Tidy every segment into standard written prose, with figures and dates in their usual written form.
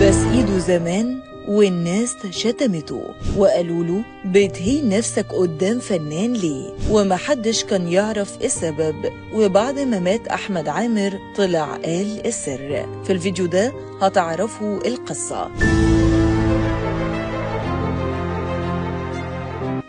بس ايده زمان والناس شتمته وقالوا له بتهين نفسك قدام فنان ليه، ومحدش كان يعرف السبب. وبعد ما مات أحمد عامر طلع قال السر. في الفيديو ده هتعرفوا القصة.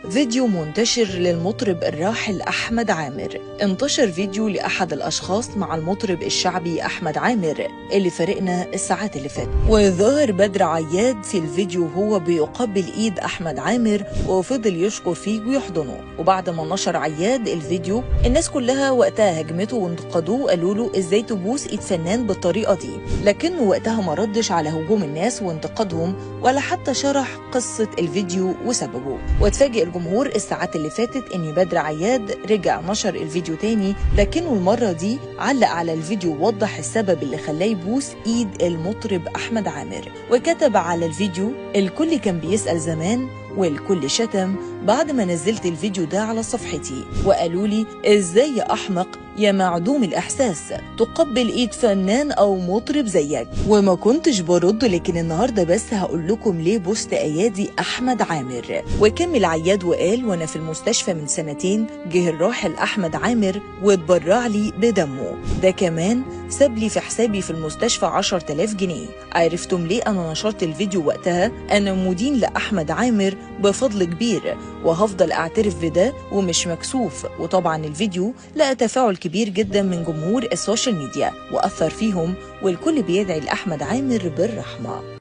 فيديو منتشر للمطرب الراحل أحمد عامر. انتشر فيديو لأحد الأشخاص مع المطرب الشعبي أحمد عامر اللي فارقنا الساعات اللي فاتت، وظهر بدر عياد في الفيديو وهو بيقبل إيد أحمد عامر وفضل يشكر فيه ويحضنه. وبعد ما نشر عياد الفيديو الناس كلها وقتها هجمته وانتقدوه وقالوا له إزاي تبوس إيد فنان بالطريقة دي، لكنه وقتها ما ردش على هجوم الناس وانتقادهم ولا حتى شرح قصة الفيديو وسببه. واتفاجئ الجمهور الساعات اللي فاتت ان بدر عياد رجع نشر الفيديو تاني، لكنه المرة دي علق على الفيديو ووضح السبب اللي خلاه يبوس ايد المطرب احمد عامر. وكتب على الفيديو الكل كان بيسأل زمان والكل شتم بعد ما نزلت الفيديو ده على صفحتي، وقالوا لي ازاي يا احمق يا معدوم الاحساس تقبل ايد فنان او مطرب زيك. وما كنتش برد، لكن النهارده بس هقول لكم ليه بوست ايادي احمد عامر. وكمل عياد وقال وانا في المستشفى من سنتين جه الراحل احمد عامر واتبرع لي بدمه، ده كمان ساب لي في حسابي في المستشفى 10,000 جنيه. عرفتم ليه انا نشرت الفيديو وقتها؟ انا مدين لاحمد عامر بفضل كبير وهفضل اعترف بده ومش مكسوف. وطبعا الفيديو لقى تفاعل كبير جدا من جمهور السوشيال ميديا واثر فيهم، والكل بيدعي لاحمد عامر بالرحمه.